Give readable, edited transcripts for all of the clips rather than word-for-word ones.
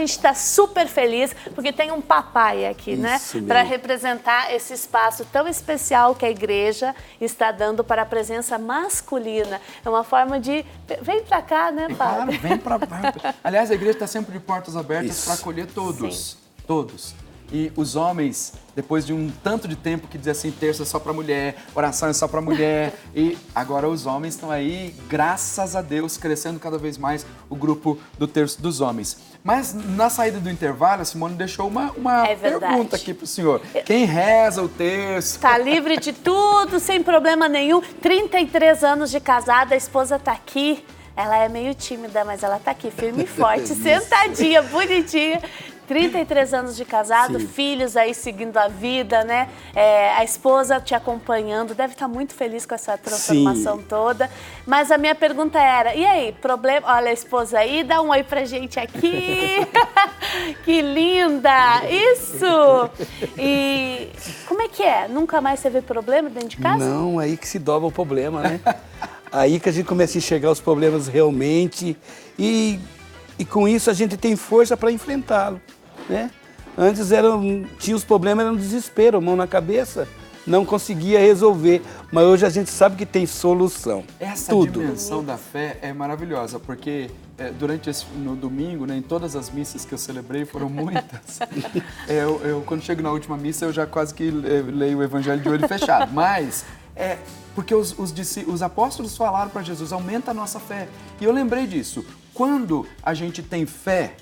gente está super feliz porque tem um papai aqui, né? Para representar esse espaço tão especial que a igreja está dando para a presença masculina. É uma forma de... Vem para cá, né, padre? Claro, vem para cá. Aliás, a igreja está sempre de portas abertas para acolher todos. Sim. Todos. E os homens, depois de um tanto de tempo que dizia assim, terça é só para mulher, oração é só para mulher, e agora os homens estão aí, graças a Deus, crescendo cada vez mais o grupo do terço dos homens. Mas na saída do intervalo, a Simone deixou uma pergunta aqui para o senhor. Quem reza o terço? Está livre de tudo, sem problema nenhum. 33 anos de casada, a esposa está aqui. Ela é meio tímida, mas ela está aqui, firme e forte, sentadinha, bonitinha. 33 anos de casado, sim, filhos aí seguindo a vida, né? A esposa te acompanhando, deve estar muito feliz com essa transformação, sim, toda. Mas a minha pergunta era, e aí, problema? Olha a esposa aí, dá um oi pra gente aqui. Que linda! Isso! E como é que é? Nunca mais teve problema dentro de casa? Não, aí que se dobra o problema, né? Aí que a gente começa a enxergar os problemas realmente e com isso a gente tem força para enfrentá-lo, né? Antes tinha os problemas, era um desespero, mão na cabeça, não conseguia resolver, mas hoje a gente sabe que tem solução. Essa dimensão da fé é maravilhosa, porque no domingo, né, em todas as missas que eu celebrei, foram muitas, quando chego na última missa eu já quase que leio o evangelho de olho fechado, mas... porque os apóstolos falaram para Jesus, aumenta a nossa fé. E eu lembrei disso. Quando a gente tem fé,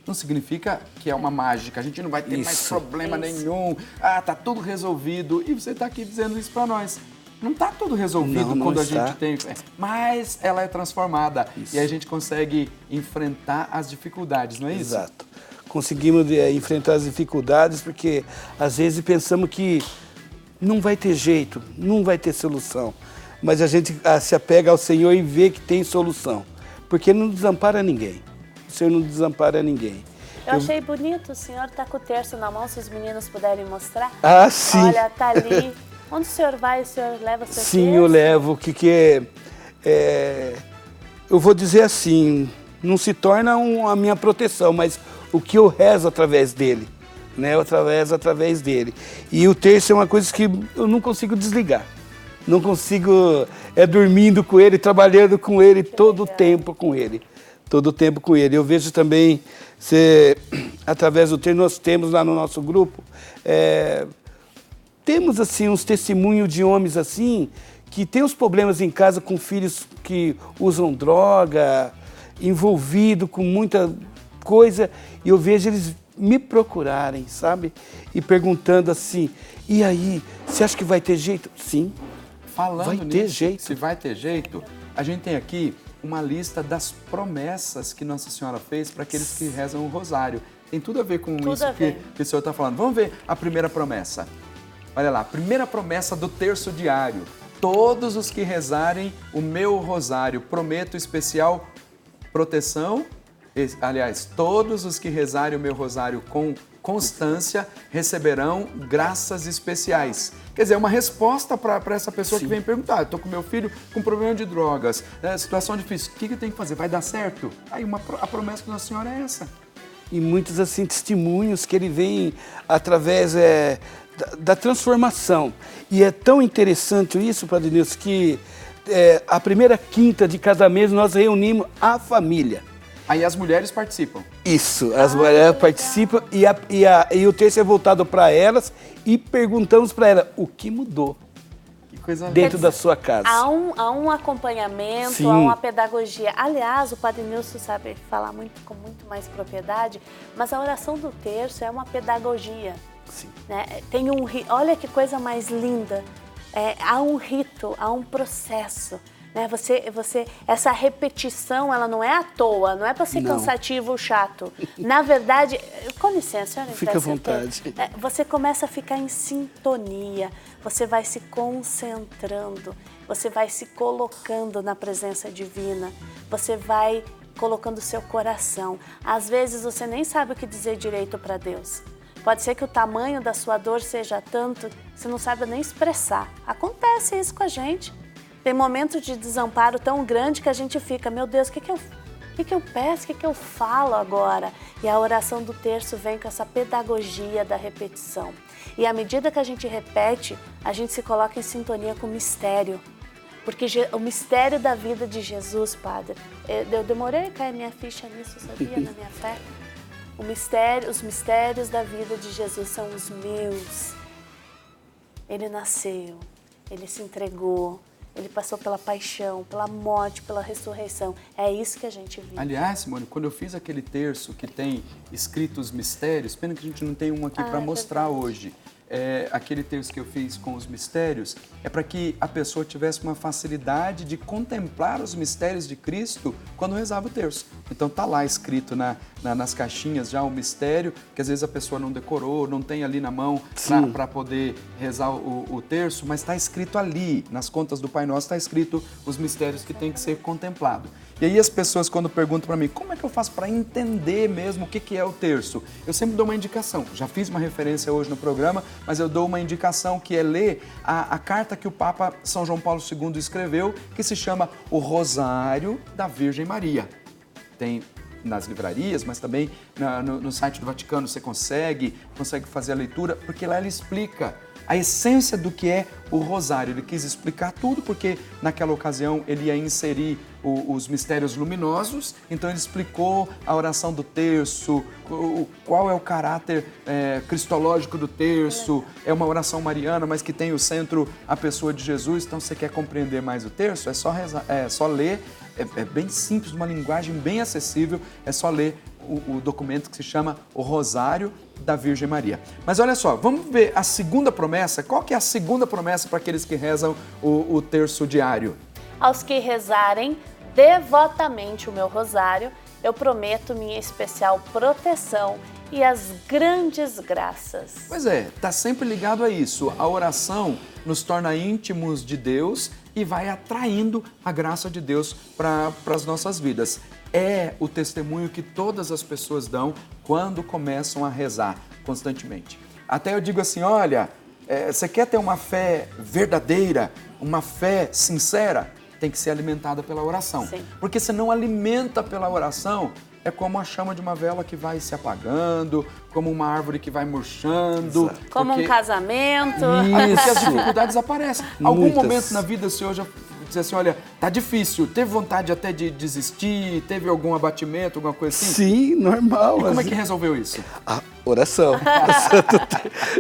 não significa que é uma mágica, a gente não vai ter mais problema nenhum, tá tudo resolvido. E você está aqui dizendo isso para nós. Não está tudo resolvido quando a gente tem fé, mas ela é transformada. Isso. E a gente consegue enfrentar as dificuldades, não é isso? Exato. Conseguimos enfrentar as dificuldades porque às vezes pensamos que não vai ter jeito, não vai ter solução. Mas a gente se apega ao Senhor e vê que tem solução. Porque Ele não desampara ninguém. O Senhor não desampara ninguém. Eu achei bonito, o senhor está com o terço na mão, se os meninos puderem mostrar. Ah, sim. Olha, tá ali. Onde o senhor vai? O senhor leva o seu terço? Sim, eu levo. Eu vou dizer assim, não se torna a minha proteção, mas o que eu rezo através dele. Né, através dele. E o terço é uma coisa que eu não consigo desligar. Não consigo, dormindo com ele, trabalhando com ele, todo o tempo com ele. Todo o tempo com ele. Eu vejo também, através do terço, nós temos lá no nosso grupo, temos assim uns testemunhos de homens assim, que tem os problemas em casa com filhos que usam droga, envolvido com muita coisa, e eu vejo eles me procurarem, sabe? E perguntando assim, e aí, você acha que vai ter jeito? Sim, vai ter jeito. Se vai ter jeito, a gente tem aqui uma lista das promessas que Nossa Senhora fez para aqueles que rezam o rosário. Tem tudo a ver com isso que o senhor está falando. Vamos ver a primeira promessa. Olha lá, primeira promessa do terço diário. Todos os que rezarem o meu rosário, prometo especial proteção. Aliás, todos os que rezarem o meu rosário com constância receberão graças especiais. Quer dizer, é uma resposta para essa pessoa que vem perguntar, estou com meu filho com problema de drogas, situação difícil, o que eu tenho que fazer? Vai dar certo? Aí a promessa da Nossa Senhora é essa. E muitos assim testemunhos que ele vem através da transformação. E é tão interessante isso, Padre Nilson, que a primeira quinta de cada mês nós reunimos a família. Aí as mulheres participam. Isso, as mulheres participam e o terço é voltado para elas e perguntamos para elas o que mudou dentro da sua casa. Há um acompanhamento, sim, há uma pedagogia. Aliás, o Padre Nilson sabe falar com muito mais propriedade, mas a oração do terço é uma pedagogia. Sim. Né? Tem olha que coisa mais linda. Há um rito, há um processo. Né? Essa repetição, ela não é à toa, não é para ser cansativo ou chato. Na verdade, com licença, senhora, fica à vontade. Você começa a ficar em sintonia, você vai se concentrando, você vai se colocando na presença divina, você vai colocando o seu coração. Às vezes você nem sabe o que dizer direito para Deus. Pode ser que o tamanho da sua dor seja tanto que você não saiba nem expressar. Acontece isso com a gente. Tem momentos de desamparo tão grande que a gente fica, meu Deus, o que eu O que eu peço? O que eu falo agora? E a oração do terço vem com essa pedagogia da repetição. E à medida que a gente repete, a gente se coloca em sintonia com o mistério. Porque o mistério da vida de Jesus, Padre, eu demorei a cair minha ficha nisso, sabia, na minha fé? Os mistérios da vida de Jesus são os meus. Ele nasceu, ele se entregou, ele passou pela paixão, pela morte, pela ressurreição. É isso que a gente vive. Aliás, Simone, quando eu fiz aquele terço que tem escritos mistérios, pena que a gente não tem um aqui para mostrar hoje. Aquele terço que eu fiz com os mistérios, é para que a pessoa tivesse uma facilidade de contemplar os mistérios de Cristo quando rezava o terço. Então tá lá escrito nas caixinhas já o mistério, que às vezes a pessoa não decorou, não tem ali na mão para poder rezar o terço, mas está escrito ali, nas contas do Pai Nosso, está escrito os mistérios que tem que ser contemplado. E aí as pessoas quando perguntam para mim, como é que eu faço para entender mesmo o que é o terço? Eu sempre dou uma indicação, já fiz uma referência hoje no programa, mas eu dou uma indicação que é ler a carta que o Papa São João Paulo II escreveu, que se chama O Rosário da Virgem Maria. Tem nas livrarias, mas também no site do Vaticano você consegue fazer a leitura, porque lá ele explica a essência do que é o rosário. Ele quis explicar tudo, porque naquela ocasião ele ia inserir os mistérios luminosos, então ele explicou a oração do terço, qual é o caráter cristológico do terço, é uma oração mariana, mas que tem o centro a pessoa de Jesus. Então, se você quer compreender mais o terço, é só ler, é bem simples, uma linguagem bem acessível, é só ler o documento que se chama O Rosário da Virgem Maria. Mas olha só, vamos ver a segunda promessa. Qual que é a segunda promessa para aqueles que rezam o terço diário? Aos que rezarem devotamente o meu rosário, eu prometo minha especial proteção e as grandes graças. Pois é, está sempre ligado a isso. A oração nos torna íntimos de Deus e vai atraindo a graça de Deus para as nossas vidas. É o testemunho que todas as pessoas dão quando começam a rezar constantemente. Até eu digo assim, olha, você quer ter uma fé verdadeira, uma fé sincera? Tem que ser alimentada pela oração. Sim. Porque se não alimenta pela oração, é como a chama de uma vela que vai se apagando, como uma árvore que vai murchando. Exato. Como um casamento. Porque as dificuldades aparecem. Algum momento na vida o senhor já disse assim, olha, tá difícil, teve vontade até de desistir, teve algum abatimento, alguma coisa assim? Sim, normal. E como é que resolveu isso? A oração,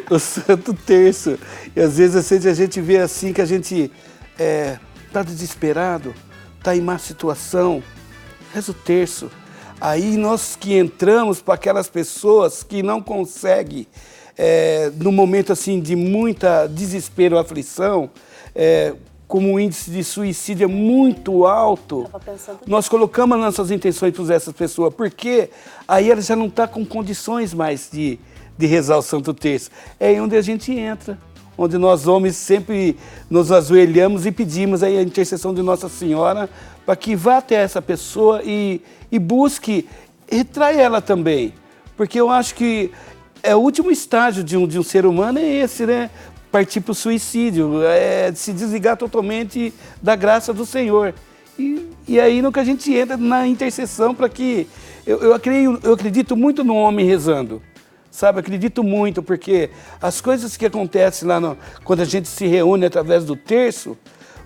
o Santo Terço. E às vezes a gente vê assim que a gente tá desesperado, tá em má situação, reza o terço. Aí nós que entramos para aquelas pessoas que não conseguem, no momento assim de muita desespero, aflição, como o índice de suicídio é muito alto, nós colocamos nossas intenções para essas pessoas, porque aí ela já não está com condições mais de rezar o Santo Terço. É aí onde a gente entra, onde nós homens sempre nos ajoelhamos e pedimos aí a intercessão de Nossa Senhora para que vá até essa pessoa e busque retrai ela também. Porque eu acho que o último estágio de um ser humano é esse, né? Partir para o suicídio, se desligar totalmente da graça do Senhor. E aí no que a gente entra na intercessão para que... Eu acredito muito no homem rezando, sabe? Acredito muito, porque as coisas que acontecem lá quando a gente se reúne através do terço,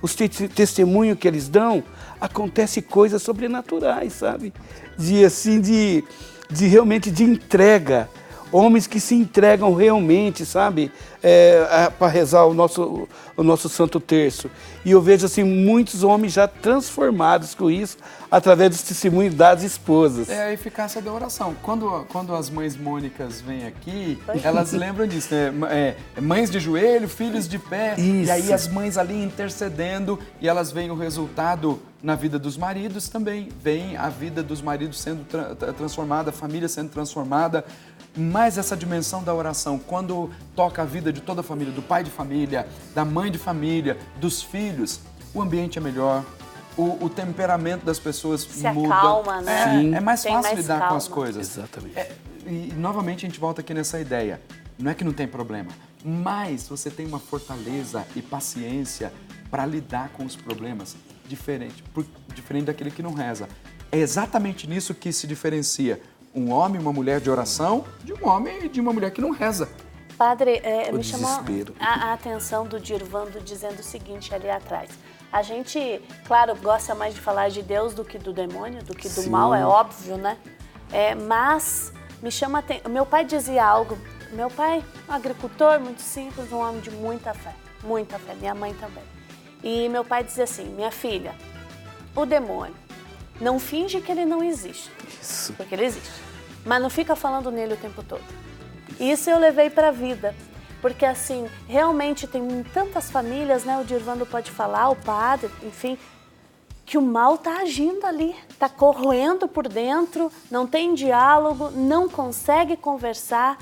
os testemunhos que eles dão, acontecem coisas sobrenaturais, sabe? De realmente de entrega. Homens que se entregam realmente, sabe, para rezar o nosso Santo Terço. E eu vejo assim muitos homens já transformados com isso, através dos testemunhos das esposas. É a eficácia da oração. Quando as mães mônicas vêm aqui, elas lembram disso, né? Mães de joelho, filhos de pé. Isso. E aí as mães ali intercedendo e elas veem o resultado na vida dos maridos também. Vem a vida dos maridos sendo transformada, a família sendo transformada. Mas essa dimensão da oração, quando toca a vida de toda a família, do pai de família, da mãe de família, dos filhos, o ambiente é melhor, o temperamento das pessoas muda. Se acalma, né? É mais fácil lidar com as coisas. Exatamente. E novamente a gente volta aqui nessa ideia. Não é que não tem problema, mas você tem uma fortaleza e paciência para lidar com os problemas diferente daquele que não reza. é exatamente nisso que se diferencia um homem e uma mulher de oração de um homem e de uma mulher que não reza. Padre, me chamou a atenção do Dirvando dizendo o seguinte ali atrás. A gente, claro, gosta mais de falar de Deus do que do demônio, do que do mal, é óbvio, né? Mas me chama a atenção. Meu pai dizia algo. Meu pai, um agricultor muito simples, um homem de muita fé. Muita fé. Minha mãe também. E meu pai dizia assim, minha filha, o demônio, não finge que ele não existe. Isso. Porque ele existe. Mas não fica falando nele o tempo todo. Isso eu levei para a vida. Porque, assim, realmente tem tantas famílias, né? O Dirvando pode falar, o padre, enfim, que o mal está agindo ali, está corroendo por dentro, não tem diálogo, não consegue conversar,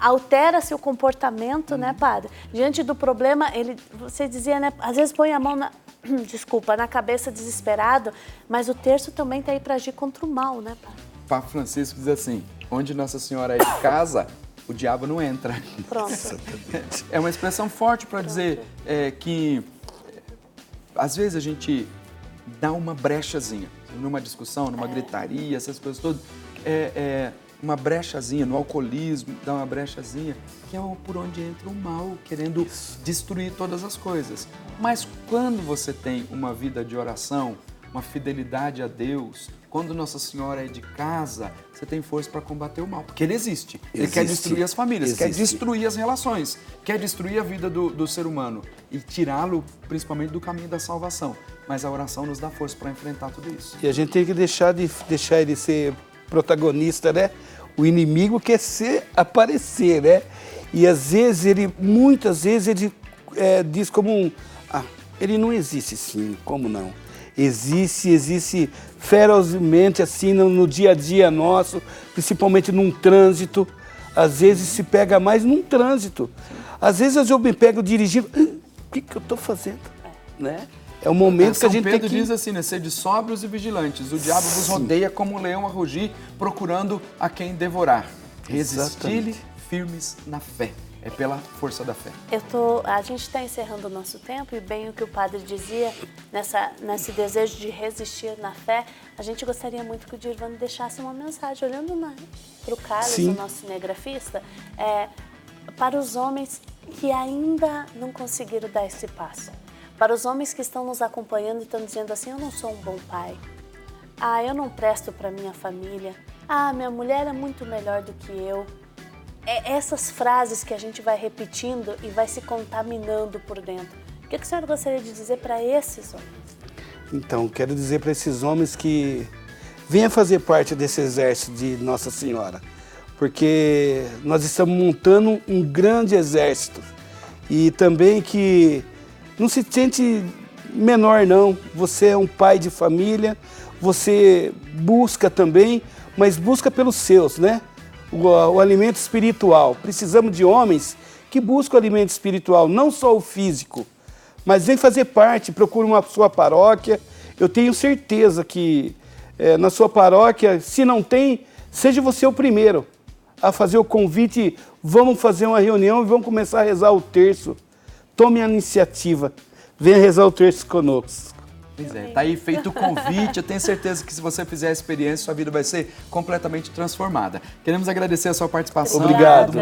altera-se o comportamento, né, padre? Diante do problema, você dizia, né? Às vezes põe a mão na cabeça desesperado, mas o terço também está aí para agir contra o mal, né, padre? O Papa Francisco diz assim, onde Nossa Senhora é de casa, o diabo não entra. Pronto. É uma expressão forte para dizer que às vezes a gente dá uma brechazinha numa discussão, numa gritaria, essas coisas todas. Uma brechazinha no alcoolismo, dá uma brechazinha, que é por onde entra o mal, querendo destruir todas as coisas. Mas quando você tem uma vida de oração, uma fidelidade a Deus, quando Nossa Senhora é de casa, você tem força para combater o mal, porque ele existe. Ele quer destruir as famílias, quer destruir as relações, quer destruir a vida do ser humano e tirá-lo principalmente do caminho da salvação. Mas a oração nos dá força para enfrentar tudo isso. E a gente tem que deixar ele ser protagonista, né? O inimigo quer aparecer, né? E às vezes muitas vezes ele diz como ele não existe sim, como não? Existe ferozmente assim no dia a dia nosso, principalmente num trânsito. Às vezes se pega mais num trânsito. Às vezes eu me pego dirigindo, o que eu estou fazendo? Né? É o momento que a gente Pedro tem que... diz assim, né? Sede sóbrios e vigilantes. O diabo vos rodeia como um leão a rugir, procurando a quem devorar. Resistir-lhe firmes na fé. É pela força da fé. A gente está encerrando o nosso tempo e bem o que o padre dizia, nesse desejo de resistir na fé, a gente gostaria muito que o Dirvando deixasse uma mensagem, olhando para o Carlos, o nosso cinegrafista, para os homens que ainda não conseguiram dar esse passo. Para os homens que estão nos acompanhando e estão dizendo assim, eu não sou um bom pai. Eu não presto para minha família. Minha mulher é muito melhor do que eu. Essas frases que a gente vai repetindo e vai se contaminando por dentro. O que a senhora gostaria de dizer para esses homens? Então, quero dizer para esses homens que venham fazer parte desse exército de Nossa Senhora, porque nós estamos montando um grande exército e também que não se sente menor não, você é um pai de família, você busca também, mas busca pelos seus, né? O alimento espiritual. Precisamos de homens que buscam o alimento espiritual, não só o físico, mas vem fazer parte, procura uma sua paróquia. Eu tenho certeza que na sua paróquia, se não tem, seja você o primeiro a fazer o convite, vamos fazer uma reunião e vamos começar a rezar o terço. Tome a iniciativa, venha rezar o terço conosco. Pois é, tá aí feito o convite, eu tenho certeza que se você fizer a experiência, sua vida vai ser completamente transformada. Queremos agradecer a sua participação. Obrigado.